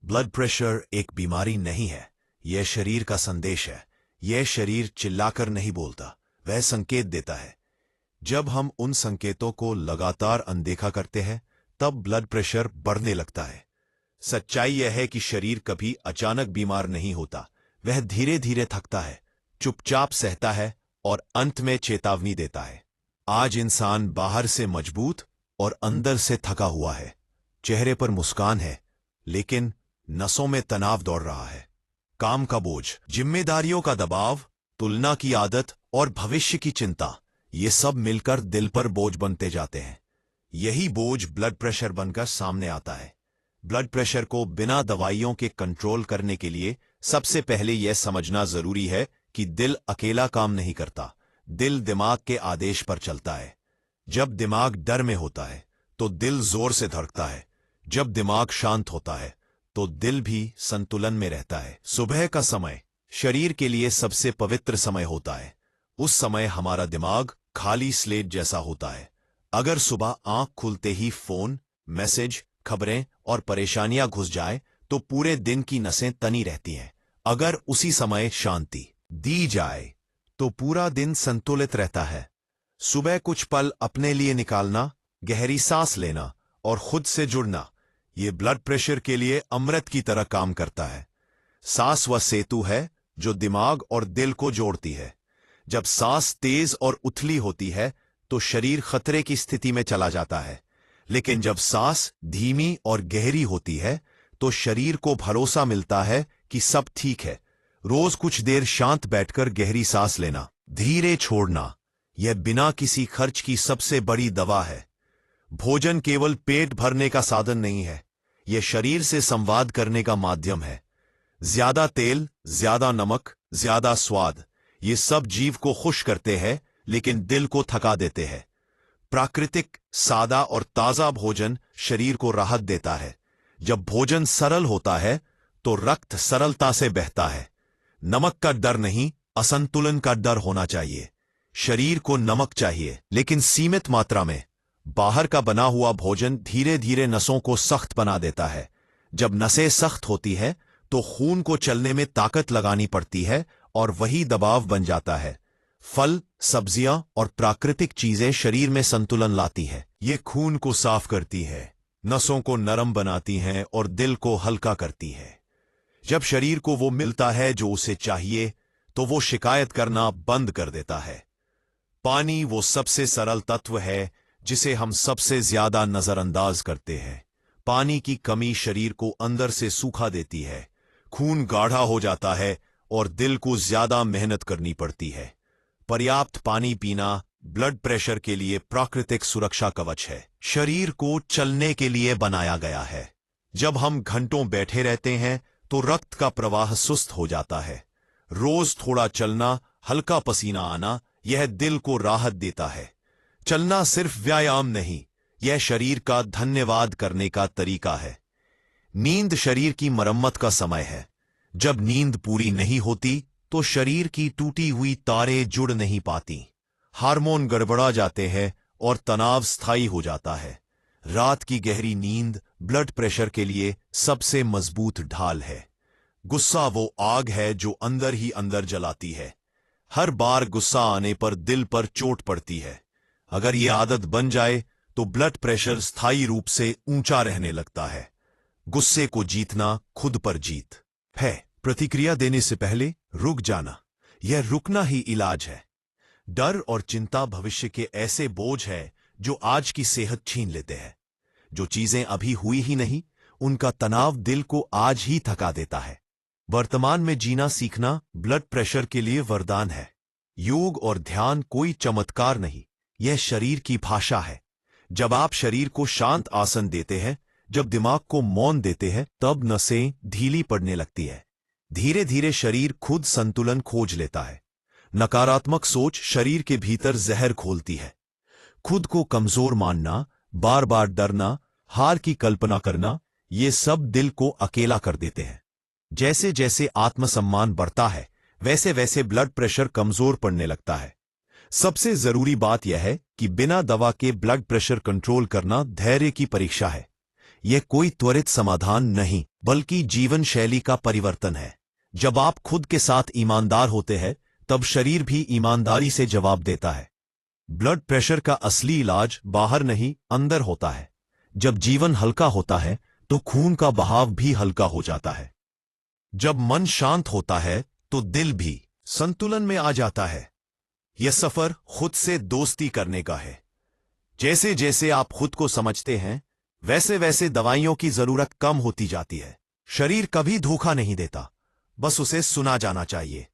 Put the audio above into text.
Blood pressure एक बीमारी नहीं है, यह शरीर का संदेश है। यह शरीर चिल्लाकर नहीं बोलता, वह संकेत देता है। जब हम उन संकेतों को लगातार अनदेखा करते हैं, तब ब्लड प्रेशर बढ़ने लगता है। सच्चाई यह है कि शरीर कभी अचानक बीमार नहीं होता, वह धीरे धीरे थकता है, चुपचाप सहता है और अंत में चेतावनी देता है। आज इंसान बाहर से मजबूत और अंदर से थका हुआ है। चेहरे पर मुस्कान है, लेकिन नसों में तनाव दौड़ रहा है। काम का बोझ, जिम्मेदारियों का दबाव, तुलना की आदत और भविष्य की चिंता, ये सब मिलकर दिल पर बोझ बनते जाते हैं। यही बोझ ब्लड प्रेशर बनकर सामने आता है। ब्लड प्रेशर को बिना दवाइयों के कंट्रोल करने के लिए सबसे पहले यह समझना जरूरी है कि दिल अकेला काम नहीं करता, दिल दिमाग के आदेश पर चलता है। जब दिमाग डर में होता है तो दिल जोर से धड़कता है, जब दिमाग शांत होता है तो दिल भी संतुलन में रहता है। सुबह का समय शरीर के लिए सबसे पवित्र समय होता है। उस समय हमारा दिमाग खाली स्लेट जैसा होता है। अगर सुबह आंख खुलते ही फोन, मैसेज, खबरें और परेशानियां घुस जाए तो पूरे दिन की नसें तनी रहती हैं। अगर उसी समय शांति दी जाए तो पूरा दिन संतुलित रहता है। सुबह कुछ पल अपने लिए निकालना, गहरी सांस लेना और खुद से जुड़ना, ये ब्लड प्रेशर के लिए अमृत की तरह काम करता है। सांस वह सेतु है जो दिमाग और दिल को जोड़ती है। जब सांस तेज और उथली होती है तो शरीर खतरे की स्थिति में चला जाता है, लेकिन जब सांस धीमी और गहरी होती है तो शरीर को भरोसा मिलता है कि सब ठीक है। रोज कुछ देर शांत बैठकर गहरी सांस लेना, धीरे छोड़ना, यह बिना किसी खर्च की सबसे बड़ी दवा है। भोजन केवल पेट भरने का साधन नहीं है, यह शरीर से संवाद करने का माध्यम है। ज्यादा तेल, ज्यादा नमक, ज्यादा स्वाद, ये सब जीव को खुश करते हैं लेकिन दिल को थका देते हैं। प्राकृतिक, सादा और ताजा भोजन शरीर को राहत देता है। जब भोजन सरल होता है तो रक्त सरलता से बहता है। नमक का डर नहीं, असंतुलन का डर होना चाहिए। शरीर को नमक चाहिए, लेकिन सीमित मात्रा में। बाहर का बना हुआ भोजन धीरे धीरे नसों को सख्त बना देता है। जब नसें सख्त होती है तो खून को चलने में ताकत लगानी पड़ती है और वही दबाव बन जाता है। फल, सब्जियां और प्राकृतिक चीजें शरीर में संतुलन लाती है। ये खून को साफ करती है, नसों को नरम बनाती हैं और दिल को हल्का करती है। जब शरीर को वो मिलता है जो उसे चाहिए तो वो शिकायत करना बंद कर देता है। पानी वो सबसे सरल तत्व है जिसे हम सबसे ज्यादा नजरअंदाज करते हैं। पानी की कमी शरीर को अंदर से सूखा देती है, खून गाढ़ा हो जाता है और दिल को ज्यादा मेहनत करनी पड़ती है। पर्याप्त पानी पीना ब्लड प्रेशर के लिए प्राकृतिक सुरक्षा कवच है। शरीर को चलने के लिए बनाया गया है। जब हम घंटों बैठे रहते हैं तो रक्त का प्रवाह सुस्त हो जाता है। रोज थोड़ा चलना, हल्का पसीना आना, यह दिल को राहत देता है। चलना सिर्फ व्यायाम नहीं, यह शरीर का धन्यवाद करने का तरीका है। नींद शरीर की मरम्मत का समय है। जब नींद पूरी नहीं होती तो शरीर की टूटी हुई तारें जुड़ नहीं पाती, हार्मोन गड़बड़ा जाते हैं और तनाव स्थायी हो जाता है। रात की गहरी नींद ब्लड प्रेशर के लिए सबसे मजबूत ढाल है। गुस्सा वो आग है जो अंदर ही अंदर जलाती है। हर बार गुस्सा आने पर दिल पर चोट पड़ती है। अगर ये आदत बन जाए तो ब्लड प्रेशर स्थायी रूप से ऊंचा रहने लगता है। गुस्से को जीतना खुद पर जीत है। प्रतिक्रिया देने से पहले रुक जाना, यह रुकना ही इलाज है। डर और चिंता भविष्य के ऐसे बोझ है जो आज की सेहत छीन लेते हैं। जो चीजें अभी हुई ही नहीं, उनका तनाव दिल को आज ही थका देता है। वर्तमान में जीना सीखना ब्लड प्रेशर के लिए वरदान है। योग और ध्यान कोई चमत्कार नहीं, यह शरीर की भाषा है। जब आप शरीर को शांत आसन देते हैं, जब दिमाग को मौन देते हैं, तब नसें ढीली पड़ने लगती है। धीरे धीरे शरीर खुद संतुलन खोज लेता है। नकारात्मक सोच शरीर के भीतर जहर खोलती है। खुद को कमजोर मानना, बार बार डरना, हार की कल्पना करना, ये सब दिल को अकेला कर देते हैं। जैसे जैसे आत्मसम्मान बढ़ता है, वैसे वैसे ब्लड प्रेशर कमजोर पड़ने लगता है। सबसे जरूरी बात यह है कि बिना दवा के ब्लड प्रेशर कंट्रोल करना धैर्य की परीक्षा है। यह कोई त्वरित समाधान नहीं बल्कि जीवन शैली का परिवर्तन है। जब आप खुद के साथ ईमानदार होते हैं तब शरीर भी ईमानदारी से जवाब देता है। ब्लड प्रेशर का असली इलाज बाहर नहीं अंदर होता है। जब जीवन हल्का होता है तो खून का बहाव भी हल्का हो जाता है। जब मन शांत होता है तो दिल भी संतुलन में आ जाता है। यह सफर खुद से दोस्ती करने का है। जैसे जैसे आप खुद को समझते हैं वैसे वैसे दवाइयों की जरूरत कम होती जाती है। शरीर कभी धोखा नहीं देता, बस उसे सुना जाना चाहिए।